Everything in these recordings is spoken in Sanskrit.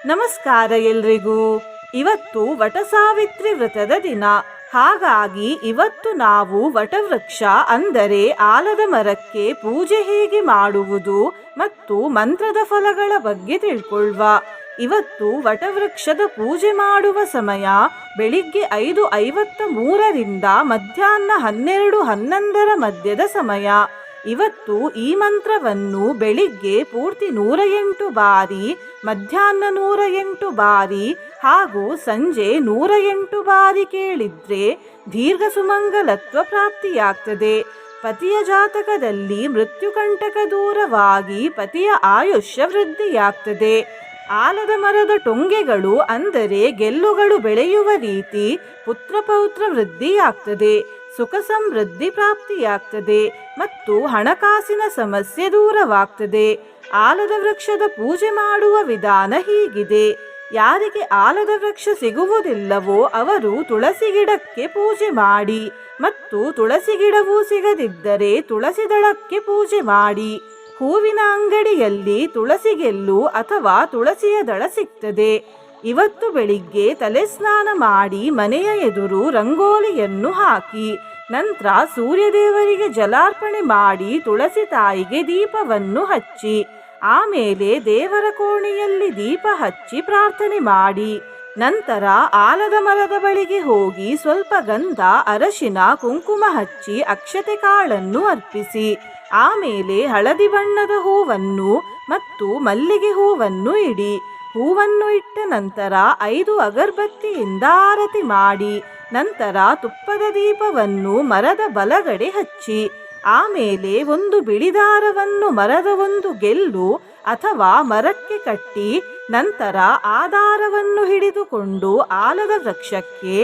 ನಮಸ್ಕಾರ ಎಲ್ರಿಗೂ. ಇವತ್ತು ವಟಸಾವಿತ್ರಿ ವ್ರತದ ದಿನ. ಹಾಗಾಗಿ ಇವತ್ತು ನಾವು ವಟವೃಕ್ಷ ಅಂದರೆ ಆಲದ ಮರಕ್ಕೆ ಪೂಜೆ ಹೇಗೆ ಮಾಡುವುದು ಮತ್ತು ಮಂತ್ರದ ಫಲಗಳ ಬಗ್ಗೆ ತಿಳ್ಕೊಳ್ಳುವ. ಇವತ್ತು ವಟವೃಕ್ಷದ ಪೂಜೆ ಮಾಡುವ ಸಮಯ ಬೆಳಿಗ್ಗೆ 5:53ರಿಂದ ಮಧ್ಯಾಹ್ನ 12:11 ಮಧ್ಯದ ಸಮಯ. ಇವತ್ತು ಈ ಮಂತ್ರವನ್ನು ಬೆಳಿಗ್ಗೆ ಪೂರ್ತಿ 108 ಬಾರಿ, ಮಧ್ಯಾಹ್ನ 108 ಬಾರಿ ಹಾಗೂ ಸಂಜೆ 108 ಬಾರಿ ಕೇಳಿದ್ರೆ ದೀರ್ಘ ಸುಮಂಗಲತ್ವ ಪ್ರಾಪ್ತಿಯಾಗ್ತದೆ. ಪತಿಯ ಜಾತಕದಲ್ಲಿ ಮೃತ್ಯುಕಂಟಕ ದೂರವಾಗಿ ಪತಿಯ ಆಯುಷ್ಯ ವೃದ್ಧಿಯಾಗ್ತದೆ. ಆಲದ ಮರದ ಟೊಂಗೆಗಳು ಅಂದರೆ ಗೆಲ್ಲುಗಳು ಬೆಳೆಯುವ ರೀತಿ ಪುತ್ರ ಪೌತ್ರ ವೃದ್ಧಿಯಾಗ್ತದೆ, ಸುಖ ಸಮೃದ್ಧಿ ಪ್ರಾಪ್ತಿಯಾಗ್ತದೆ ಮತ್ತು ಹಣಕಾಸಿನ ಸಮಸ್ಯೆ ದೂರವಾಗ್ತದೆ. ಆಲದ ವೃಕ್ಷದ ಪೂಜೆ ಮಾಡುವ ವಿಧಾನ ಹೀಗಿದೆ. ಯಾರಿಗೆ ಆಲದ ವೃಕ್ಷ ಸಿಗುವುದಿಲ್ಲವೋ ಅವರು ತುಳಸಿ ಗಿಡಕ್ಕೆ ಪೂಜೆ ಮಾಡಿ ಮತ್ತು ತುಳಸಿ ಗಿಡವೂ ಸಿಗದಿದ್ದರೆ ತುಳಸಿ ದಳಕ್ಕೆ ಪೂಜೆ ಮಾಡಿ. ಹೂವಿನ ಅಂಗಡಿಯಲ್ಲಿ ತುಳಸಿ ಗೆಲ್ಲು ಅಥವಾ ತುಳಸಿಯ ದಳ ಸಿಗ್ತದೆ. ಇವತ್ತು ಬೆಳಿಗ್ಗೆ ತಲೆ ಸ್ನಾನ ಮಾಡಿ ಮನೆಯ ಎದುರು ರಂಗೋಲಿಯನ್ನು ಹಾಕಿ ನಂತರ ಸೂರ್ಯದೇವರಿಗೆ ಜಲಾರ್ಪಣೆ ಮಾಡಿ ತುಳಸಿ ತಾಯಿಗೆ ದೀಪವನ್ನು ಹಚ್ಚಿ ಆಮೇಲೆ ದೇವರ ಕೋಣೆಯಲ್ಲಿ ದೀಪ ಹಚ್ಚಿ ಪ್ರಾರ್ಥನೆ ಮಾಡಿ ನಂತರ ಆಲದ ಮರದ ಬಳಿಗೆ ಹೋಗಿ ಸ್ವಲ್ಪ ಗಂಧ, ಅರಶಿನ, ಕುಂಕುಮ ಹಚ್ಚಿ ಅಕ್ಷತೆ ಕಾಳನ್ನು ಅರ್ಪಿಸಿ ಆಮೇಲೆ ಹಳದಿ ಬಣ್ಣದ ಹೂವನ್ನು ಮತ್ತು ಮಲ್ಲಿಗೆ ಹೂವನ್ನು ಇಡಿ. ಹೂವನ್ನು ಇಟ್ಟ ನಂತರ 5 ಅಗರಬತ್ತಿಯಿಂದ ಆರತಿ ಮಾಡಿ ನಂತರ ತುಪ್ಪದ ದೀಪವನ್ನು ಮರದ ಬಲಗಡೆ ಹಚ್ಚಿ ಆಮೇಲೆ ಒಂದು ಬಿಳಿದಾರವನ್ನು ಮರದ ಒಂದು ಗೆಲ್ಲು ಅಥವಾ ಮರಕ್ಕೆ ಕಟ್ಟಿ ನಂತರ ಆ ದಾರವನ್ನು ಹಿಡಿದುಕೊಂಡು ಆಲದ ವೃಕ್ಷಕ್ಕೆ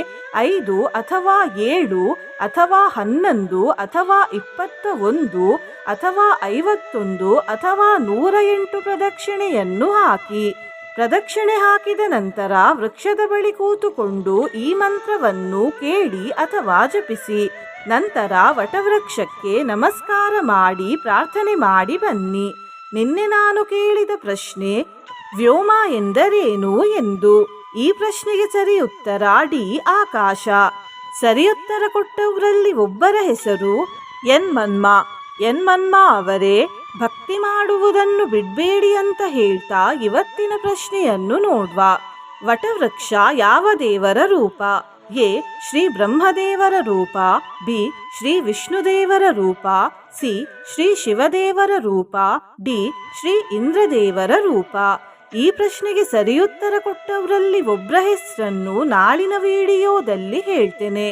5 ಅಥವಾ 7 ಅಥವಾ 11 ಅಥವಾ 21 ಅಥವಾ 51 ಅಥವಾ 108 ಪ್ರದಕ್ಷಿಣೆಯನ್ನು ಹಾಕಿ. ಪ್ರದಕ್ಷಿಣೆ ಹಾಕಿದ ನಂತರ ವೃಕ್ಷದ ಬಳಿ ಕೂತುಕೊಂಡು ಈ ಮಂತ್ರವನ್ನು ಕೇಳಿ ಅಥವಾ ಜಪಿಸಿ ನಂತರ ವಟವೃಕ್ಷಕ್ಕೆ ನಮಸ್ಕಾರ ಮಾಡಿ ಪ್ರಾರ್ಥನೆ ಮಾಡಿ ಬನ್ನಿ. ನಿನ್ನೆ ನಾನು ಕೇಳಿದ ಪ್ರಶ್ನೆ ವ್ಯೋಮ ಎಂದರೇನು ಎಂದು. ಈ ಪ್ರಶ್ನೆಗೆ ಸರಿ ಉತ್ತರ ಡಿ ಆಕಾಶ. ಸರಿ ಉತ್ತರ ಕೊಟ್ಟವರಲ್ಲಿ ಒಬ್ಬರ ಹೆಸರು ಎನ್ಮನ್ಮ ಅವರೇ. ಭಕ್ತಿ ಮಾಡುವುದನ್ನು ಬಿಡಬೇಡಿ ಅಂತ ಹೇಳ್ತಾ ಇವತ್ತಿನ ಪ್ರಶ್ನೆಯನ್ನು ನೋಡ್ವಾ. ವಟವೃಕ್ಷ ಯಾವ ದೇವರ ರೂಪ? ಎ ಶ್ರೀ ಬ್ರಹ್ಮದೇವರ ರೂಪ, ಬಿ ಶ್ರೀ ವಿಷ್ಣುದೇವರ ರೂಪ, ಸಿ ಶ್ರೀ ಶಿವದೇವರ ರೂಪ, ಡಿ ಶ್ರೀ ಇಂದ್ರದೇವರ ರೂಪ. ಈ ಪ್ರಶ್ನೆಗೆ ಸರಿಯುತ್ತರ ಕೊಟ್ಟವರಲ್ಲಿ ಒಬ್ಬರ ಹೆಸರನ್ನು ನಾಳಿನ ವಿಡಿಯೋದಲ್ಲಿ ಹೇಳ್ತೇನೆ.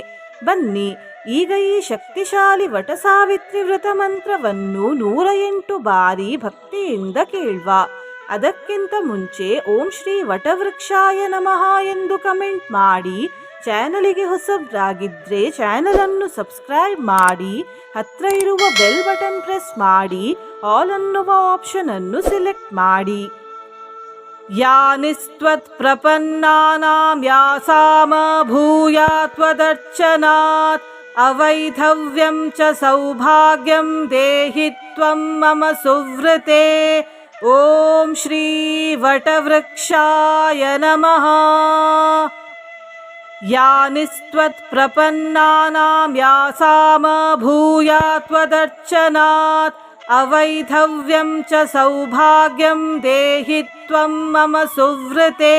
ಬನ್ನಿ ಈಗ ಈ ಶಕ್ತಿಶಾಲಿ ವಟಸಾವಿತ್ರಿ ವ್ರತ ಮಂತ್ರವನ್ನು 108 ಬಾರಿ ಭಕ್ತಿಯಿಂದ ಕೇಳುವ. ಅದಕ್ಕಿಂತ ಮುಂಚೆ ಓಂ ಶ್ರೀ ವಟವೃಕ್ಷಾಯ ನಮಃ ಎಂದು ಕಮೆಂಟ್ ಮಾಡಿ. ಚಾನಲಿಗೆ ಹೊಸಬ್ರಾಗಿದ್ರೆ ಚಾನಲ್ ಅನ್ನು ಸಬ್ಸ್ಕ್ರೈಬ್ ಮಾಡಿ, ಹತ್ರ ಇರುವ ಬೆಲ್ ಬಟನ್ ಪ್ರೆಸ್ ಮಾಡಿ, ಆಲ್ ಅನ್ನುವ ಆಪ್ಷನ್ ಅನ್ನು ಸೆಲೆಕ್ಟ್ ಮಾಡಿ. ಯಾನಿಸ್ತ್ವತ್ ಪ್ರಪನ್ನಾನಾಂ ಯಾಸಾಮ ಭೂಯಾತ್ ತ್ವದರ್ಚನಾತ್ ಅವೈಧವ್ಯಂ ಚ ಸೌಭಾಗ್ಯಂ ದೇಹಿ ತ್ವಂ ಮಮ ಸುವೃತೆ. ಓಂ ಶ್ರೀ ವಟವೃಕ್ಷಾಯ ನಮಃ. ಯಾನಿಸ್ತ್ವತ್ ಪ್ರಪನ್ನಾನಾಂ ಯಾಸಾಮ ಭೂಯಾತ್ ತ್ವದರ್ಚನಾತ್ ಅವೈಧವ್ಯಂ ಚ ಸೌಭಾಗ್ಯಂ ದೇಹಿ ತ್ವಂ ಮಮ ಸುವೃತೆ.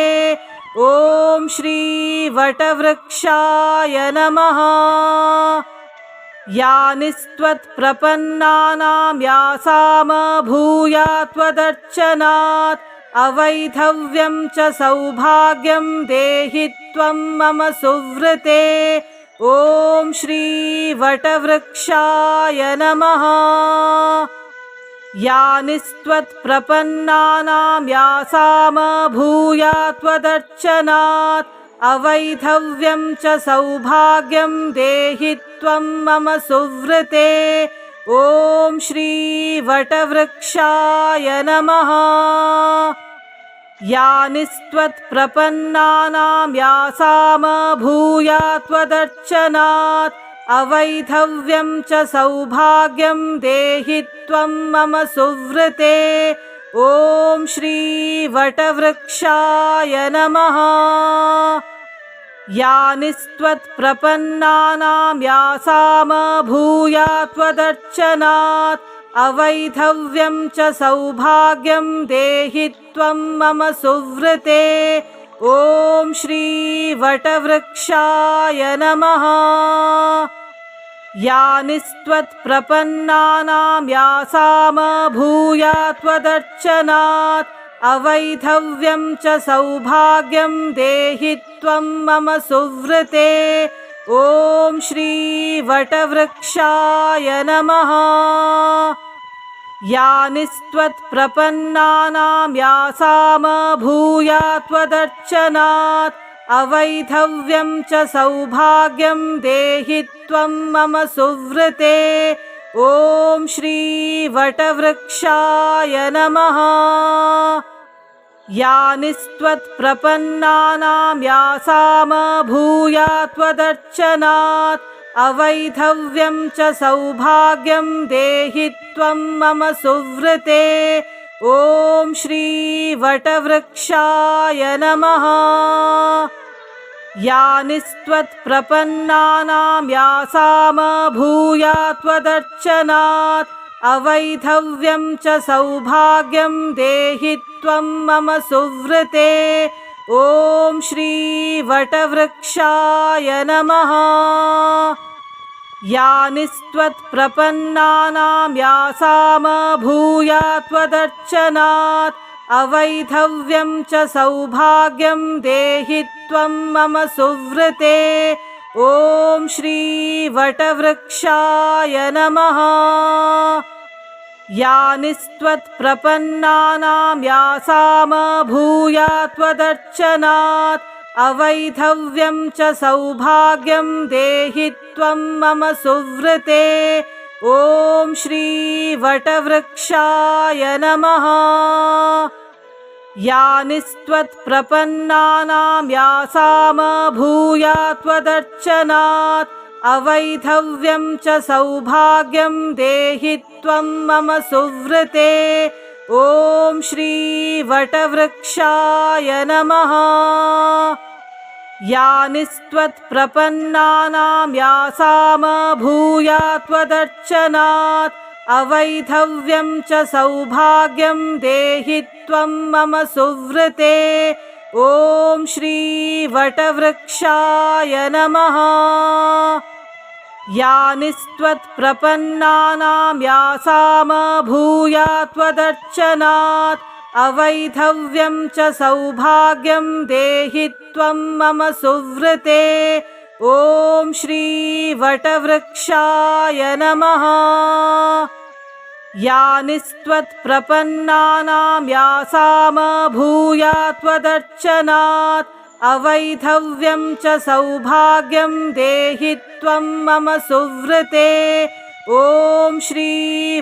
ಓಂ ಶ್ರೀ ವಟವೃಕ್ಷಾಯ ನಮಃ. ಯಾನಿಸ್ತ್ವತ್ ಪ್ರಪನ್ನಾನಾಂ ಯಾಸಾಮ ಭೂಯಾತ್ ತ್ವದರ್ಚನಾತ್ ಅವೈಧವ್ಯಂ ಚ ಸೌಭಾಗ್ಯಂ ದೇಹಿ ತ್ವಂ ಮಮ ಸುವೃತೆ. ಓಂ ಶ್ರೀ ವಟವೃಕ್ಷಾಯ ನಮಃ. ಯಾನಿಸ್ತ್ವತ್ ಪ್ರಪನ್ನಾನಾಂ ಯಾಸಾಮ ಭೂಯಾತ್ ತ್ವದರ್ಚನಾತ್ ಅವೈಧವ್ಯಂ ಚ ಸೌಭಾಗ್ಯಂ ದೇಹಿ ತ್ವಂ ಮಮ ಸುವೃತೆ. ಓಂ ಶ್ರೀ ವಟವೃಕ್ಷಾಯ ನಮಃ. ಯಾನಿಸ್ತ್ವತ್ ಪ್ರಪನ್ನಾನಾಂ ಯಾಸಾಮ ಭೂಯಾತ್ ತ್ವದರ್ಚನಾತ್ ಅವೈಧವ್ಯಂ ಚ ಸೌಭಾಗ್ಯಂ ದೇಹಿ ತ್ವಂ ಮಮ ಸುವೃತೆ. ॐ श्री वटवृक्षाय नमः। यानिस्त्वत्प्रपन्नानां यासामभूयात् त्वदर्चनात् अवैधव्यं च सौभाग्यं देहि त्वं मम सुव्रते। ॐ श्री वटवृक्षाय नमः। यानिस्त्वत्प्रपन्नानां यासामभूयात् त्वदर्चनात् अवैधव्यं च सौभाग्यं देहि त्वं मम सुव्रते। ॐ श्री वटवृक्षाय नमः। यानिस्त्वत्प्रपन्नानां यासामभूयात् त्वदर्चनात् अवैधव्यं च सौभाग्यं देहि त्वं मम सुव्रते। ॐ श्री वटवृक्षाय नमः। यानिस्त्वत्प्रपन्नानां यासामभूयात् त्वदर्चनात् अवैधव्यं च सौभाग्यं देहि त्वं मम सुव्रते। ॐ श्री वटवृक्षाय नमः। यानिस्त्वत्प्रपन्नानां यासामभूयात् त्वदर्चनात् अवैधव्यं च सौभाग्यं देहि त्वं मम सुव्रते। ॐ श्री वटवृक्षाय नमः। यानिस्त्वत्प्रपन्नानां यासामभूयात् त्वदर्चनात् अवैधव्यं च सौभाग्यं देहि त्वं मम सुव्रते। ॐ श्री वटवृक्षाय नमः। यानिस्त्वत्प्रपन्नानां यासामभूयात् त्वदर्चनात् अवैधव्यं च सौभाग्यं देहि त्वं मम सुव्रते। ॐ श्री वटवृक्षाय नमः। यानिस्त्वत्प्रपन्नानां यासामभूयात् त्वदर्चनात् अवैधव्यं च सौभाग्यं देहि त्वं मम सुव्रते। ॐ श्री वटवृक्षाय नमः। यानिस्त्वत्प्रपन्नानां यासामभूयात् त्वदर्चनात् अवैधव्यं च सौभाग्यं देहि त्वं मम सुव्रते। ॐ श्री वटवृक्षाय नमः। यानिस्त्वत्प्रपन्नानां यासामभूयात् त्वदर्चनात् अवैधव्यं च सौभाग्यं देहि त्वं मम सुव्रते। ॐ श्री वटवृक्षाय नमः। यानिस्त्वत्प्रपन्नानां यासामभूयात् त्वदर्चनात् अवैधव्यं च सौभाग्यं देहि त्वं मम सुव्रते। ॐ श्री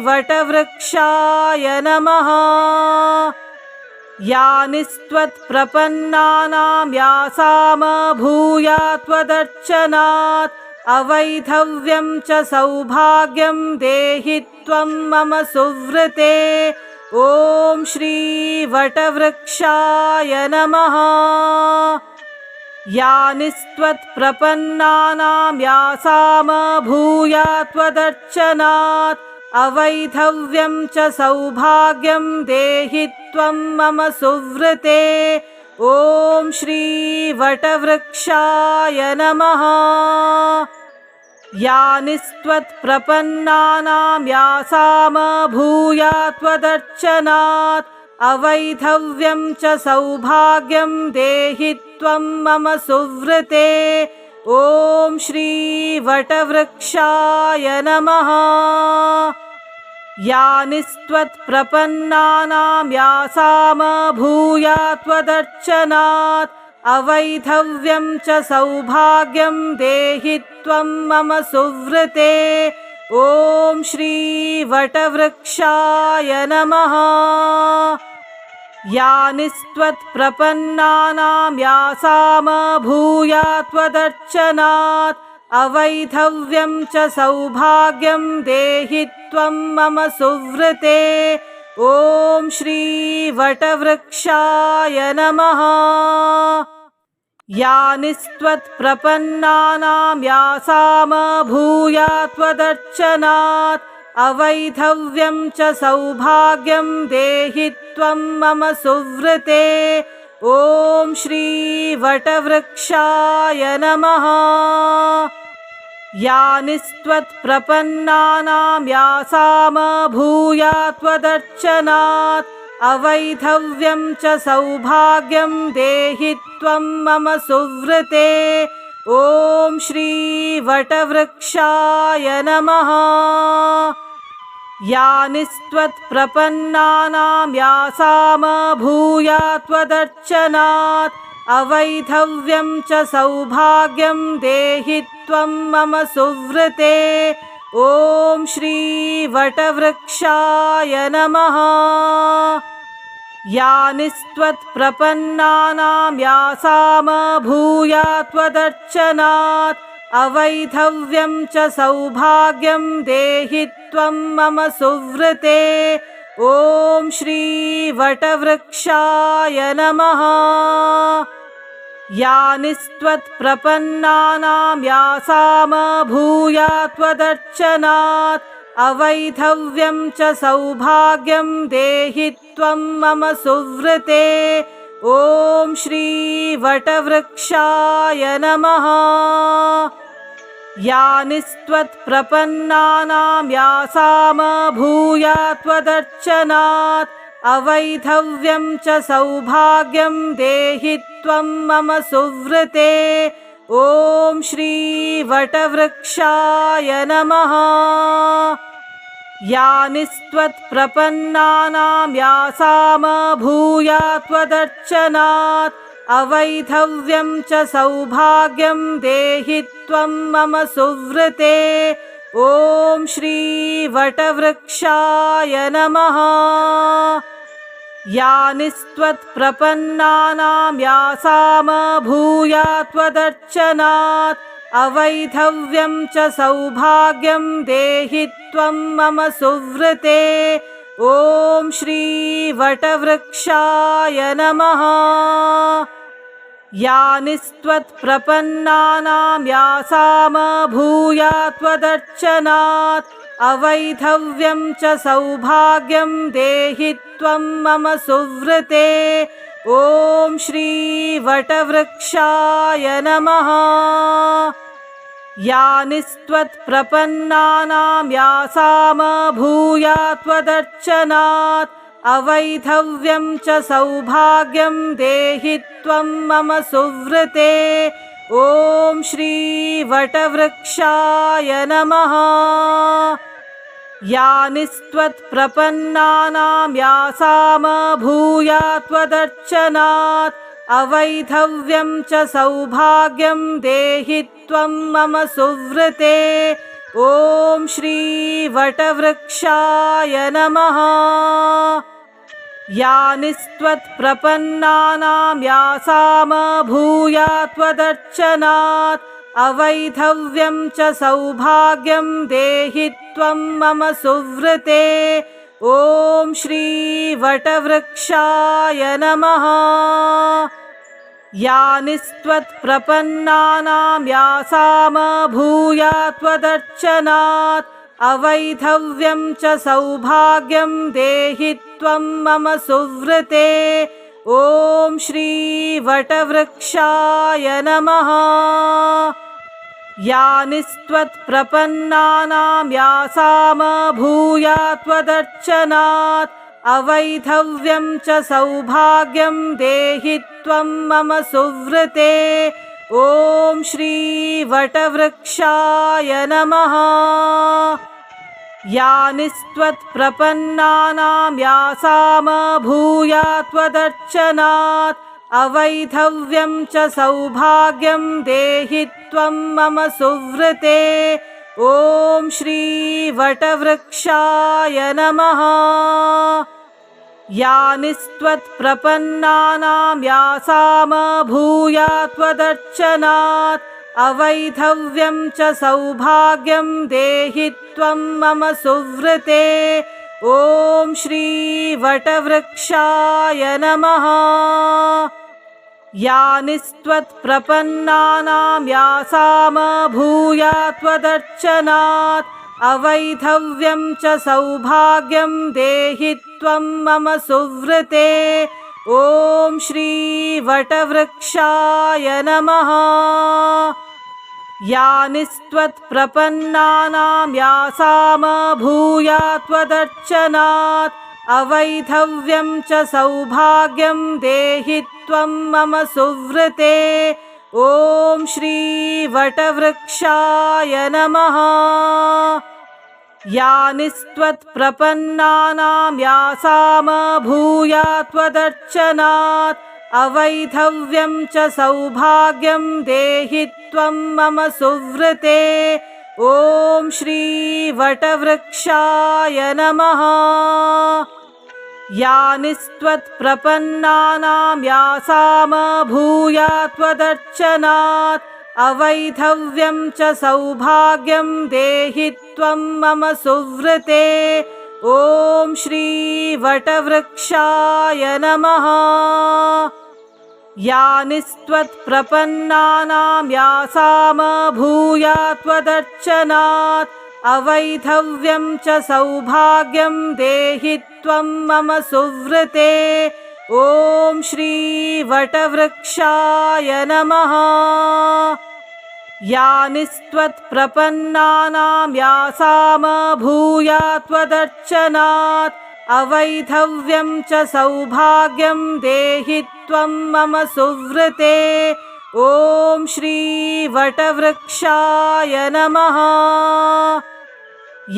वटवृक्षाय नमः। यानिस्त्वत्प्रपन्नानां यासामभूयात् त्वदर्चनात् अवैधव्यं च सौभाग्यं देहि त्वं मम सुव्रते। ॐ श्री वटवृक्षाय नमः। यानिस्त्वत्प्रपन्नानां यासामभूयात् त्वदर्चनात् अवैधव्यं च सौभाग्यं देहि त्वं मम सुव्रते। ॐ श्री वटवृक्षाय नमः। यानिस्त्वत्प्रपन्नानां यासामभूयात् त्वदर्चनात् अवैधव्यं च सौभाग्यं देहि त्वं मम सुव्रते। ॐ श्री वटवृक्षाय नमः। यानिस्त्वत्प्रपन्नानां यासामभूयात् त्वदर्चनात् अवैधव्यं च सौभाग्यं देहि त्वं मम सुव्रते। ॐ श्री वटवृक्षाय नमः। यानिस्त्वत्प्रपन्नानां यासामभूयात् त्वदर्चनात् अवैधव्यं च सौभाग्यं देहि त्वं मम सुव्रते। ॐ श्री वटवृक्षाय नमः। यानिस्त्वत्प्रपन्नानां यासामभूया त्वदर्चनात् अवैधव्यं च सौभाग्यं देहि त्वं मम सुव्रते। ॐ श्री वटवृक्षाय नमः। यानिस्त्वत्प्रपन्नानां यासामभूया त्वदर्चनात् अवैधव्यं च सौभाग्यं देहि त्वं मम सुव्रते। ॐ श्री वटवृक्षाय नमः। यानिस्त्वत्प्रपन्नानां यासामभूया त्वदर्चनात् अवैधव्यं च सौभाग्यं देहि त्वं मम सुव्रते। ॐ श्री वटवृक्षाय नमः। यानिस्त्वत्प्रपन्नानां यासामभूया त्वदर्चनात् अवैधव्यं च सौभाग्यं देहि त्वं मम सुव्रते। ॐ श्री वटवृक्षाय नमः। यानिस्त्वत्प्रपन्नानां यासामभूया त्वदर्चनात् अवैधव्यं च सौभाग्यं देहि त्वं मम सुव्रते। ॐ श्री वटवृक्षाय नमः। यानिस्त्वत्प्रपन्नानां यासामभूया त्वदर्चनात् अवैधव्यं च सौभाग्यं देहि त्वं मम सुव्रते। ॐ श्री वटवृक्षाय नमः। यानिस्त्वत्प्रपन्नानां यासामभूया त्वदर्चनात् अवैधव्यं च सौभाग्यं देहि त्वं मम सुव्रते। ॐ श्री वटवृक्षाय नमः। यानिस्त्वत्प्रपन्नानां यासामभूया त्वदर्चनात् अवैधव्यं च सौभाग्यं देहि त्वं मम सुव्रते। ॐ श्री वटवृक्षाय नमः। यानिस्त्वत्प्रपन्नानां यासामभूया त्वदर्चनात् अवैधव्यं च सौभाग्यं देहि त्वं मम सुव्रते। ॐ श्री वटवृक्षाय नमः। यानिस्त्वत्प्रपन्नानां यासामभूया त्वदर्चनात् अवैधव्यं च सौभाग्यं देहि त्वं मम सुव्रते। ॐ श्री वटवृक्षाय नमः। यानिस्त्वत्प्रपन्नानां यासामभूया त्वदर्चनात् अवैधव्यं च सौभाग्यं देहि त्वं मम सुव्रते। ॐ श्री वटवृक्षाय नमः। यानिस्त्वत्प्रपन्नानां यासामभूया त्वदर्चनात् अवैधव्यं च सौभाग्यं देहि त्वं मम सुव्रते। ॐ श्री वटवृक्षाय नमः। यानिस्त्वत्प्रपन्नानां यासामभूया त्वदर्चनात् अवैधव्यं च सौभाग्यं देहि त्वं मम सुव्रते। ॐ श्री वटवृक्षाय नमः। यानिस्त्वत्प्रपन्नानां यासामभूया त्वदर्चनात् अवैधव्यं च सौभाग्यं देहि त्वं मम सुव्रते। ॐ श्री वटवृक्षाय नमः। यानिस्त्वत्प्रपन्नानां यासामभूया त्वदर्चनात् अवैधव्यं च सौभाग्यं देहि त्वं मम सुव्रते। ॐ श्री वटवृक्षाय नमः। यानिस्त्वत्प्रपन्नानां यासामभूया त्वदर्चनात् अवैधव्यं च सौभाग्यं देहि त्वं मम सुव्रते। ॐ श्री वटवृक्षाय नमः। यानिस्त्वत्प्रपन्नानां यासामभूया त्वदर्चनात् अवैधव्यं च सौभाग्यं देहि त्वं मम सुव्रते। ॐ श्री वटवृक्षाय नमः। यानिस्त्वत्प्रपन्नानां यासामभूया त्वदर्चनात् अवैधव्यं च सौभाग्यं देहि त्वं मम सुव्रते। ॐ श्री वटवृक्षाय नमः। यानिस्त्वत्प्रपन्नानां यासामभूया त्वदर्चनात् अवैधव्यं च सौभाग्यं देहि त्वं मम सुव्रते। ॐ श्री वटवृक्षाय नमः। यानिस्त्वत्प्रपन्नानां यासामभूया त्वदर्चनात् अवैधव्यं च सौभाग्यं देहि त्वं मम सुव्रते। ॐ श्री वटवृक्षाय नमः। यानिस्त्वत्प्रपन्नानां यासामभूया त्वदर्चनात् अवैधव्यं च सौभाग्यं देहि त्वं मम सुव्रते। ॐ श्री वटवृक्षाय नमः। यानिस्त्वत्प्रपन्नानां यासामभूया त्वदर्चनात् अवैधव्यं च सौभाग्यं देहि त्वं मम सुव्रते। ॐ श्री वटवृक्षाय नमः।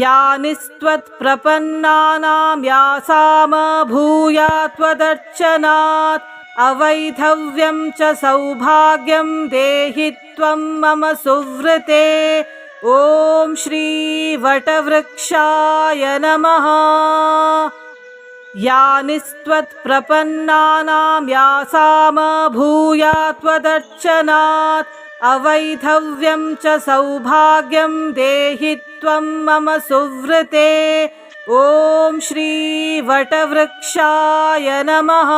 यानिस्त्वत्प्रपन्नानां यासामभूया त्वदर्चनात् अवैधव्यं च सौभाग्यं देहि त्वं मम सुव्रते। ॐ श्री वटवृक्षाय नमः। यानिस्त्वत्प्रपन्नानां यासामभूया त्वदर्चनात् अवैधव्यं च सौभाग्यं देहि त्वं मम सुव्रते। ॐ श्री वटवृक्षाय नमः।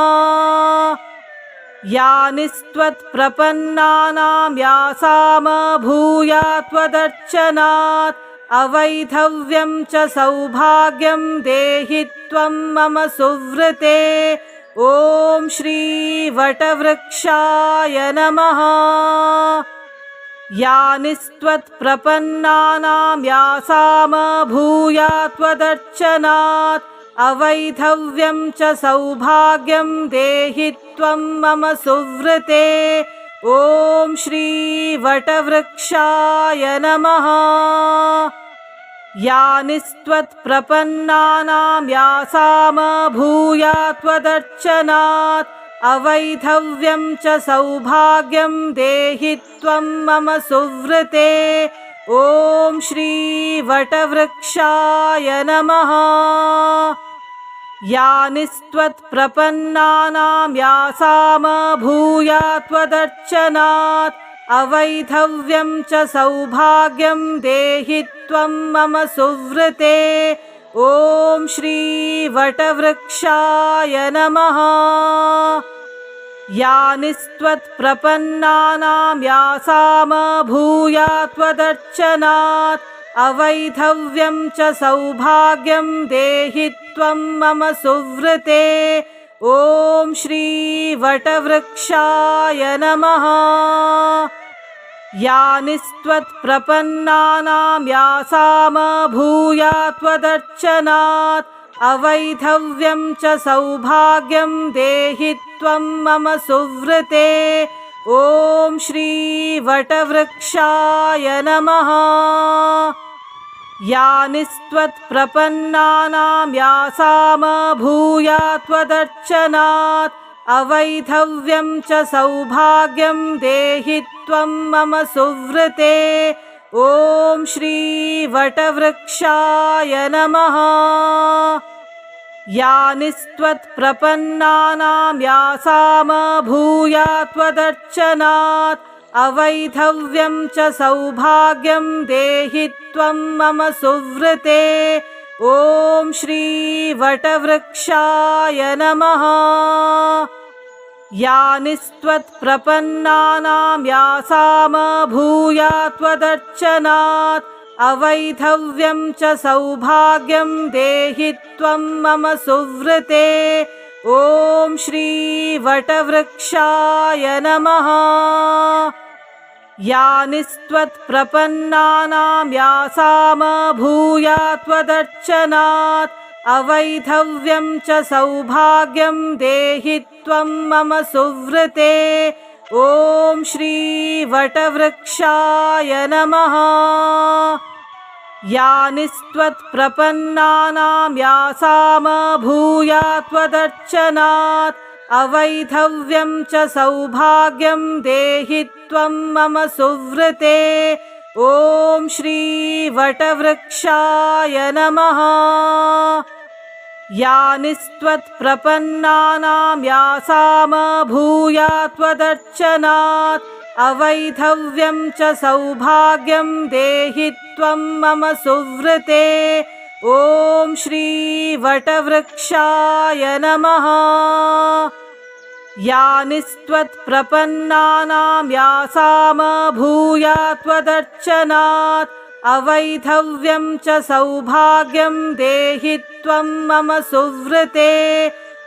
यानिस्त्वत्प्रपन्नानां यासामभूया त्वदर्चनात् अवैधव्यं च सौभाग्यं देहि त्वं मम सुव्रते। ॐ श्री वटवृक्षाय नमः। यानिस्त्वत्प्रपन्नानां यासामभूया त्वदर्चनात् अवैधव्यं च सौभाग्यं देहि त्वं मम सुव्रते। ॐ श्री वटवृक्षाय नमः। यानिस्त्वत्प्रपन्नानां यासामभूया त्वदर्चनात् अवैधव्यं च सौभाग्यं देहि त्वं मम सुव्रते। ॐ श्री वटवृक्षाय नमः। यानिस्त्वत्प्रपन्नानां यासामभूया त्वदर्चनात् अवैधव्यं च सौभाग्यं देहि त्वं मम सुव्रते। ॐ श्री वटवृक्षाय नमः। यानिस्त्वत्प्रपन्नानां यासामभूया त्वदर्चनात् अवैधव्यं च सौभाग्यं देहि त्वं मम सुव्रते। ॐ श्री वटवृक्षाय नमः। यानिस्त्वत्प्रपन्नानां यासामभूया त्वदर्चनात् अवैधव्यं च सौभाग्यं देहि त्वं मम सुव्रते। ॐ श्री वटवृक्षाय नमः। यानिस्त्वत्प्रपन्नानां यासामभूया त्वदर्चनात् अवैधव्यं च सौभाग्यं देहि त्वं मम सुव्रते। ॐ श्री वटवृक्षाय नमः। यानिस्त्वत्प्रपन्नानां यासामभूया त्वदर्चनात् अवैधव्यं च सौभाग्यं देहि त्वं मम सुव्रते। ॐ श्री वटवृक्षाय नमः। यानिस्त्वत्प्रपन्नानां यासामभूया त्वदर्चनात् अवैधव्यं च सौभाग्यं देहि त्वं मम सुव्रते। ॐ श्री वटवृक्षाय नमः। यानिस्त्वत्प्रपन्नानां यासामभूया त्वदर्चनात् अवैधव्यं च सौभाग्यं देहि त्वं मम सुव्रते। ॐ श्री वटवृक्षाय नमः। यानिस्त्वत्प्रपन्नानां यासामभूया त्वदर्चनात् अवैधव्यं च सौभाग्यं देहि त्वं मम सुव्रते। ॐ श्री वटवृक्षाय नमः। यानिस्त्वत्प्रपन्नानां यासामभूया त्वदर्चनात् अवैधव्यं च सौभाग्यं देहि त्वं मम सुव्रते। ॐ श्री वटवृक्षाय नमः। यानिस्त्वत्प्रपन्नानां यासामभूया त्वदर्चनात् अवैधव्यं च सौभाग्यं देहि त्वं मम सुव्रते।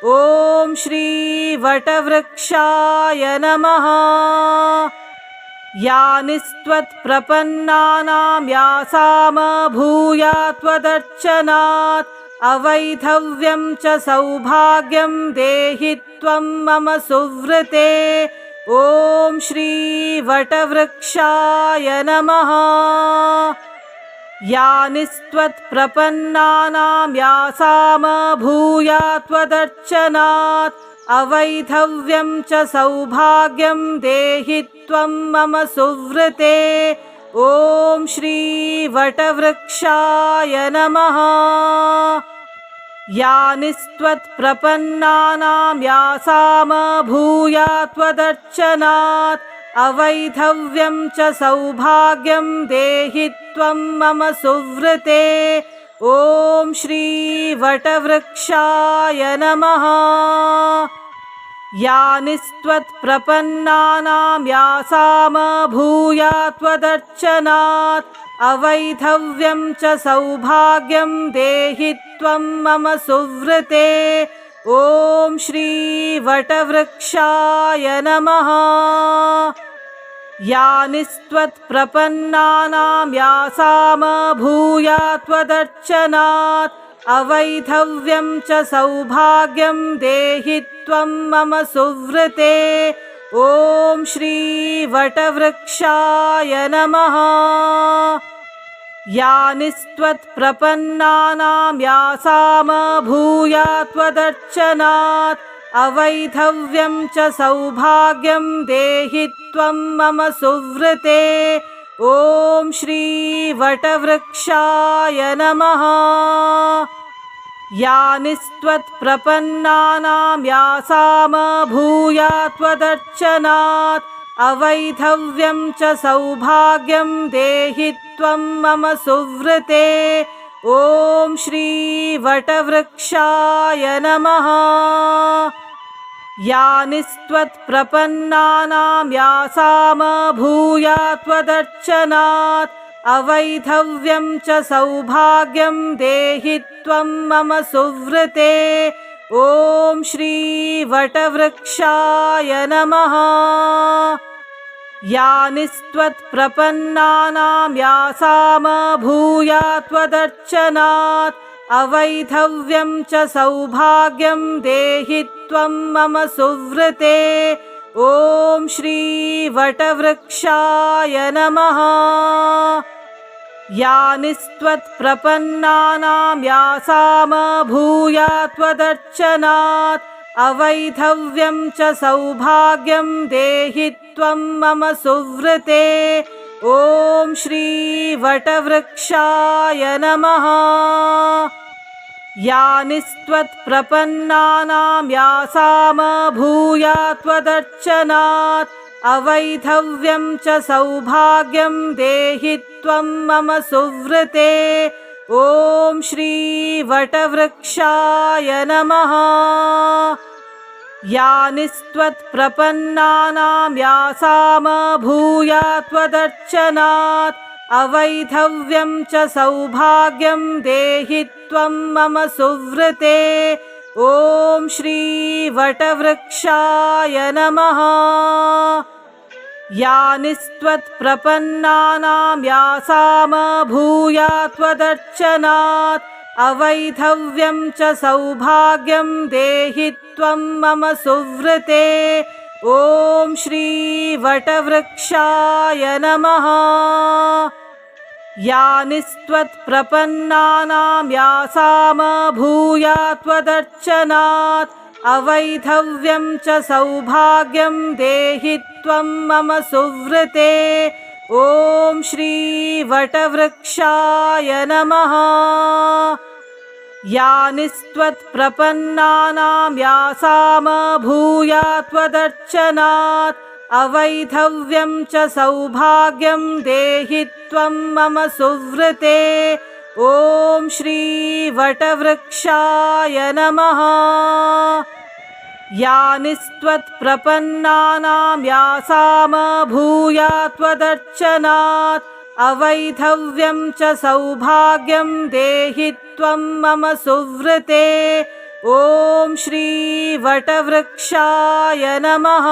ॐ श्री वटवृक्षाय नमः। यानिस्त्वत्प्रपन्नानां यासामभूया त्वदर्चनात् अवैधव्यं च सौभाग्यं देहि त्वं मम सुव्रते। ॐ श्री वटवृक्षाय नमः। यानिस्त्वत्प्रपन्नानां यासामभूया त्वदर्चनात् अवैधव्यं च सौभाग्यं देहि त्वं मम सुव्रते। ॐ श्री वटवृक्षाय नमः। यानिस्त्वत्प्रपन्नानां यासामभूया त्वदर्चनात् अवैधव्यं च सौभाग्यं देहि त्वं मम सुव्रते। ॐ श्री वटवृक्षाय नमः। यानिस्त्वत्प्रपन्नानां यासामभूया त्वदर्चनात् अवैधव्यं च सौभाग्यं देहि त्वं मम सुव्रते। ॐ श्री वटवृक्षाय नमः। यानिस्त्वत्प्रपन्नानां यासामभूया त्वदर्चनात् अवैधव्यं च सौभाग्यं देहि त्वं मम सुव्रते। ॐ श्री वटवृक्षाय नमः। यानिस्त्वत्प्रपन्नानां यासामभूया त्वदर्चनात् अवैधव्यं च सौभाग्यं देहि त्वं मम सुव्रते। ॐ श्री वटवृक्षाय नमः। यानिस्त्वत्प्रपन्नानां यासामभूया त्वदर्चनात् अवैधव्यं च सौभाग्यं देहि त्वं मम सुव्रते। ॐ श्री वटवृक्षाय नमः। यानिस्त्वत्प्रपन्नानां यासामभूया त्वदर्चनात् अवैधव्यं च सौभाग्यं देहि त्वं मम सुव्रते। ॐ श्री वटवृक्षाय नमः। यानिस्त्वत्प्रपन्नानां यासामभूया त्वदर्चनात् अवैधव्यं च सौभाग्यं देहि त्वं मम सुव्रते। ॐ श्री वटवृक्षाय नमः। यानिस्त्वत्प्रपन्नानां यासामभूया त्वदर्चनात् अवैधव्यं च सौभाग्यं देहि त्वं मम सुव्रते। ॐ श्री वटवृक्षाय नमः। यानिस्त्वत्प्रपन्नानां यासामभूया त्वदर्चनात् अवैधव्यं च सौभाग्यं देहि त्वं मम सुव्रते। ॐ श्री वटवृक्षाय नमः। यानिस्त्वत्प्रपन्नानां यासामभूयात् त्वदर्चनात् अवैधव्यं च सौभाग्यं देहि त्वं मम सुवृते। ॐ श्री वटवृक्षाय नमः। यानिस्त्वत्प्रपन्नानां यासामभूयात् त्वदर्चनात् अवैधव्यं च सौभाग्यं देहि त्वं मम सुवृते। ॐ श्री वटवृक्षाय नमः। यानिस्त्वत्प्रपन्नानां यासामभूयात् त्वदर्चनात् अवैधव्यं च सौभाग्यं देहि त्वं मम सुवृते। ॐ श्री वटवृक्षाय नमः। यानिस्त्वत्प्रपन्नानां यासामभूयात् त्वदर्चनात् अवैधव्यं च सौभाग्यं देहि त्वं मम सुवृते। ॐ श्री वटवृक्षाय नमः। यानिस्त्वत्प्रपन्नानां यासामभूयात् त्वदर्चनात् अवैधव्यं च सौभाग्यं देहि त्वं मम सुवृते। ॐ श्री वटवृक्षाय नमः।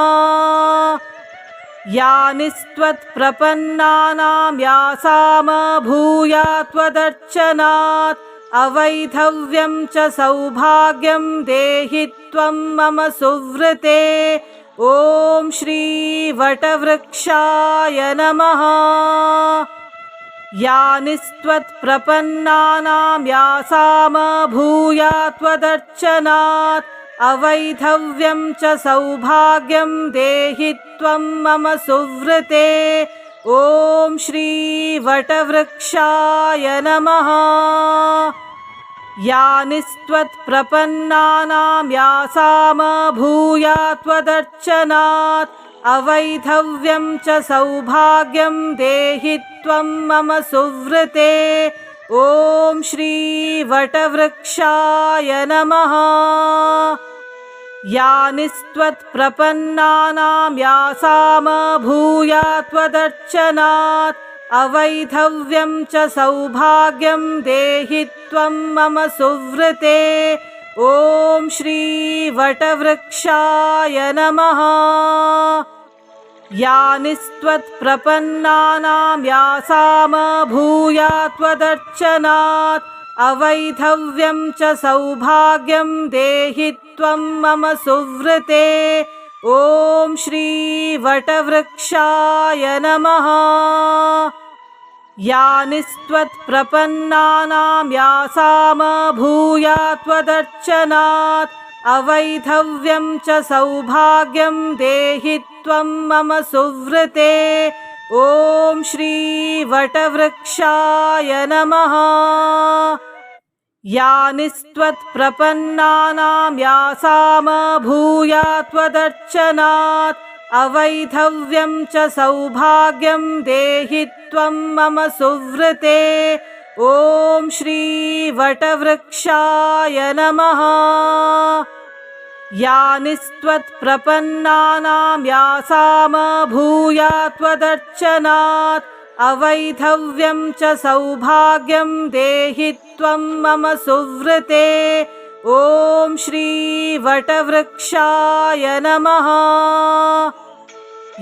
यानिस्त्वत्प्रपन्नानां यासामभूयात् त्वदर्चनात् अवैधव्यं च सौभाग्यं देहि त्वं मम सुवृते। ॐ श्री वटवृक्षाय नमः। यानिस्त्वत्प्रपन्नानां यासामभूयात् त्वदर्चनात् अवैधव्यं च सौभाग्यं देहि त्वं मम सुवृते। ॐ श्री वटवृक्षाय नमः। यानिस्त्वत्प्रपन्नानां यासामभूयात् त्वदर्चनात् अवैधव्यं च सौभाग्यं देहि त्वं मम सुवृते। ॐ श्री वटवृक्षाय नमः। यानिस्त्वत्प्रपन्नानां यासामभूयात् त्वदर्चनात् अवैधव्यं च सौभाग्यं देहि त्वं मम सुवृते। ॐ श्री वटवृक्षाय नमः। यानिस्त्वत्प्रपन्नानां यासामभूयात् त्वदर्चनात् अवैधव्यं च सौभाग्यं देहि त्वं मम सुवृते। ॐ श्री वटवृक्षाय नमः। यानिस्त्वत्प्रपन्नानां यासामभूयात् त्वदर्चनात् अवैधव्यं च सौभाग्यं देहि त्वं मम सुवृते। ॐ श्री वटवृक्षाय नमः। यानिस्त्वत्प्रपन्नानां यासामभूयात् त्वदर्चनात् अवैधव्यं च सौभाग्यं देहि त्वं मम सुवृते। ॐ श्री वटवृक्षाय नमः। यानिस्त्वत्प्रपन्नानां यासामभूयात् त्वदर्चनात् अवैधव्यं च सौभाग्यं देहि त्वं मम सुवृते। ॐ श्री वटवृक्षाय नमः।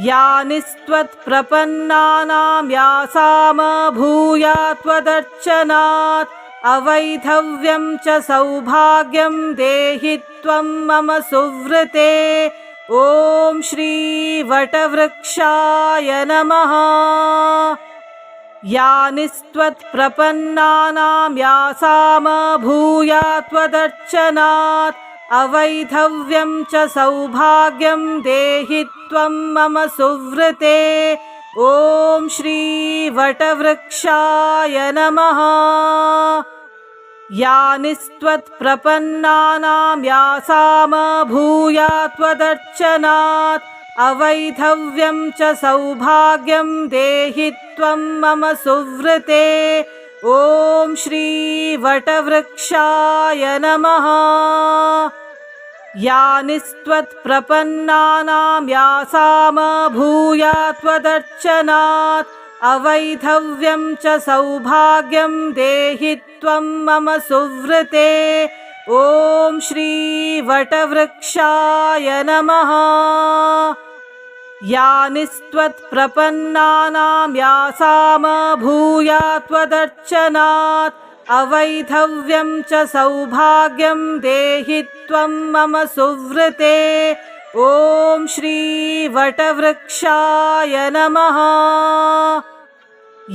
यानिस्त्वत्प्रपन्नानां यासामभूयात् त्वदर्चनात् अवैधव्यं च सौभाग्यं देहि त्वं मम सुवृते। ॐ श्री वटवृक्षाय नमः। यानिस्त्वत्प्रपन्नानां यासामभूयात् त्वदर्चनात् अवैधव्यं च सौभाग्यं देहि त्वं मम सुवृते। ॐ श्री वटवृक्षाय नमः। यानिस्त्वत्प्रपन्नानां यासामभूयात् त्वदर्चनात् अवैधव्यं च सौभाग्यं देहि त्वं मम सुवृते। ॐ श्री वटवृक्षाय नमः। यानिस्त्वत्प्रपन्नानां यासामभूया त्वदर्चनात् अवैधव्यं च सौभाग्यं देहि त्वं मम सुव्रते। ॐ श्री वटवृक्षाय नमः। यानिस्त्वत्प्रपन्नानां यासामभूया त्वदर्चनात् अवैधव्यं च सौभाग्यं देहि त्वं मम सुव्रते। ॐ श्री वटवृक्षाय नमः।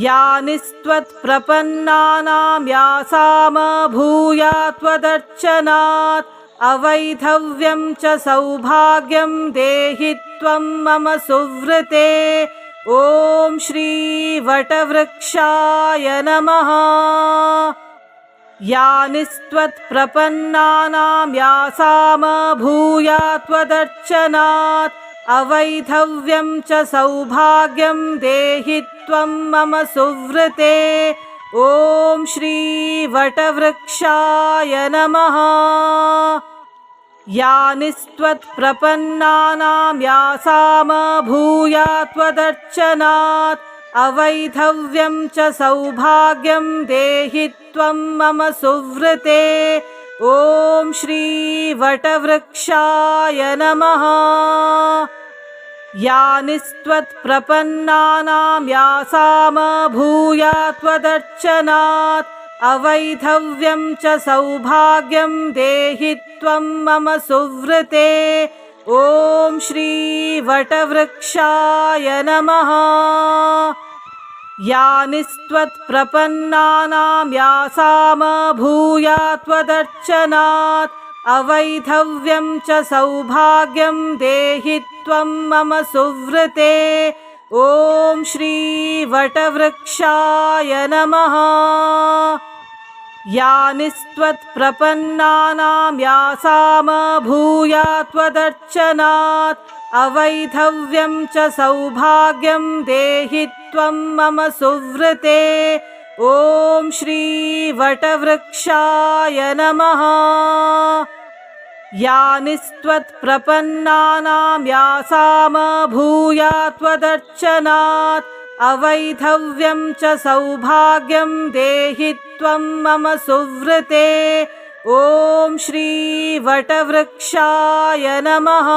यानिस्त्वत्प्रपन्नानां यासामभूया त्वदर्चनात् अवैधव्यं च सौभाग्यं देहि त्वं मम सुव्रते। ॐ श्री वटवृक्षाय नमः। यानिस्त्वत्प्रपन्नानां यासामभूया त्वदर्चनात् अवैधव्यं च सौभाग्यं देहि त्वं मम सुव्रते। ॐ श्री वटवृक्षाय नमः। यानिस्त्वत्प्रपन्नानां यासामभूया त्वदर्चनात् अवैधव्यं च सौभाग्यं देहि त्वं मम सुव्रते। ॐ श्री वटवृक्षाय नमः। यानिस्त्वत्प्रपन्नानां यासामभूया त्वदर्चनात् अवैधव्यं च सौभाग्यं देहि त्वं मम सुव्रते। ॐ श्री वटवृक्षाय नमः। यानिस्त्वत्प्रपन्नानां यासामभूया त्वदर्चनात् अवैधव्यं च सौभाग्यं देहि त्वं मम सुव्रते। ॐ श्री वटवृक्षाय नमः। यानिस्त्वत्प्रपन्नानां यासामभूया त्वदर्चनात् अवैधव्यं च सौभाग्यं देहि त्वं मम सुव्रते। ॐ श्री वटवृक्षाय नमः। यानिस्त्वत्प्रपन्नानां यासामभूया त्वदर्चनात् अवैधव्यं च सौभाग्यं देहि त्वं मम सुव्रते। ॐ श्री वटवृक्षाय नमः।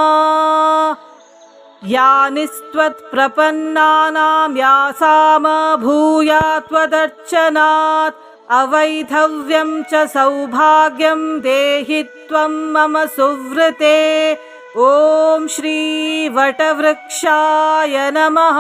यानिस्त्वत्प्रपन्नानां यासामभूया त्वदर्चनात् अवैधव्यं च सौभाग्यं देहि त्वं मम सुव्रते। ॐ श्री वटवृक्षाय नमः।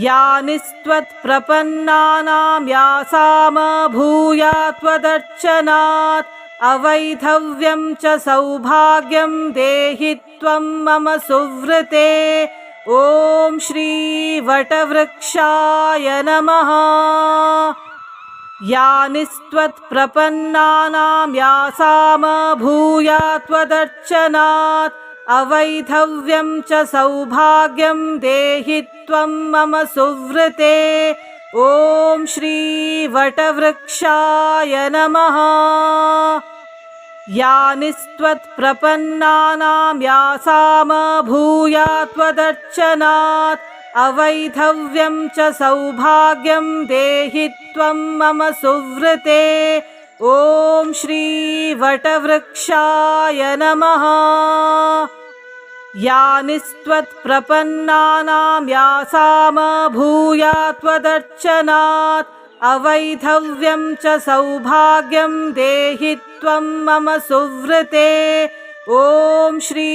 यानिस्त्वत्प्रपन्नानां यासामभूया त्वदर्चनात् अवैधव्यं च सौभाग्यं देहि त्वं मम सुव्रते। ॐ श्री वटवृक्षाय नमः। यानिस्त्वत्प्रपन्नानां यासामभूया त्वदर्चनात् अवैधव्यं च सौभाग्यं देहि त्वं मम सुव्रते। ॐ श्री वटवृक्षाय नमः। यानिस्त्वत्प्रपन्नानां यासामभूया त्वदर्चनात् अवैधव्यं च सौभाग्यं देहि त्वं मम सुव्रते। ॐ श्री वटवृक्षाय नमः। यानिस्त्वत्प्रपन्नानां यासामभूया त्वदर्चनात् अवैधव्यं च सौभाग्यं देहि त्वं मम सुव्रते। ॐ श्री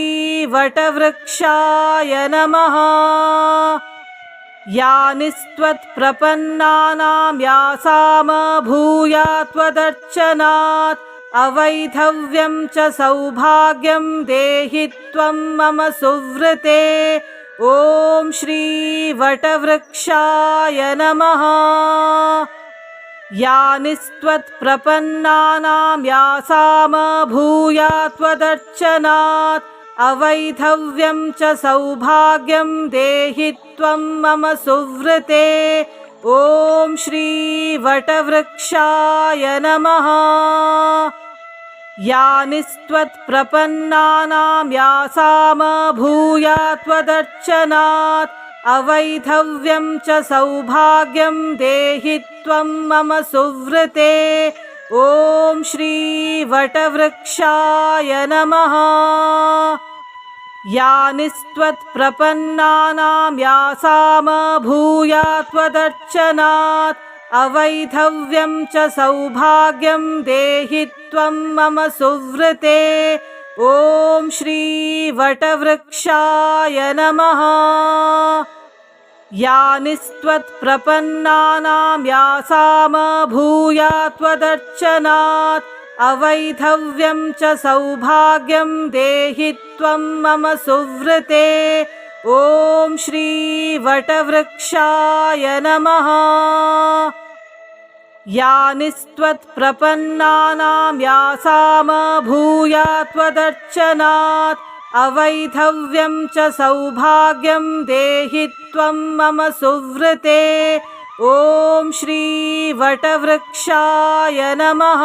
वटवृक्षाय नमः। यानिस्त्वत्प्रपन्नानां यासामभूया त्वदर्चनात् अवैधव्यं च सौभाग्यं देहि त्वं मम सुव्रते। ॐ श्री वटवृक्षाय नमः। यानिस्त्वत्प्रपन्नानां यासामभूया त्वदर्चनात् अवैधव्यं च सौभाग्यं देहि त्वं मम सुव्रते। ॐ श्री वटवृक्षाय नमः। यानिस्त्वत्प्रपन्नानां यासामभूया त्वदर्चनात् अवैधव्यं च सौभाग्यं देहि त्वं मम सुव्रते। ॐ श्री वटवृक्षाय नमः। यानिस्त्वत्प्रपन्नानां यासामभूया त्वदर्चनात् अवैधव्यं च सौभाग्यं देहि त्वं मम सुव्रते। ॐ श्री वटवृक्षाय नमः। यानिस्त्वत्प्रपन्नानां यासामभूया त्वदर्चनात् अवैधव्यं च सौभाग्यं देहि त्वं मम सुव्रते। ॐ श्री वटवृक्षाय नमः। यानिस्त्वत्प्रपन्नानां यासामभूया त्वदर्चनात् अवैधव्यं च सौभाग्यं देहि त्वं मम सुव्रते। ॐ श्री वटवृक्षाय नमः।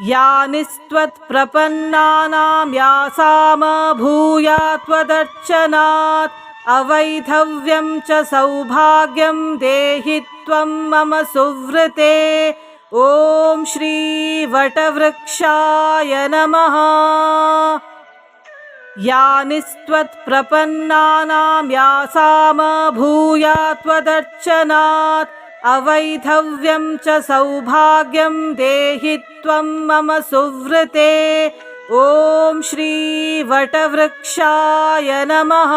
यानिस्त्वत्प्रपन्नानां यासामभूया त्वदर्चनात् अवैधव्यं च सौभाग्यं देहि त्वं मम सुव्रते। ॐ श्री वटवृक्षाय नमः। यानिस्त्वत्प्रपन्नानां यासामभूया त्वदर्चनात् अवैधव्यं च सौभाग्यं देहि त्वं मम सुव्रते। ॐ श्री वटवृक्षाय नमः।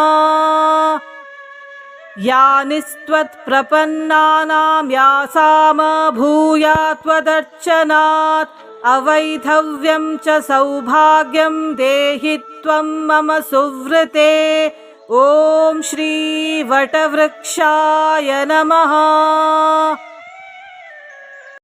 यानिस्त्वत्प्रपन्नानां यासामभूया त्वदर्चनात् अवैधव्यं च सौभाग्यं देहि त्वं मम सुव्रते। ॐ श्री वटवृक्षाय नमः।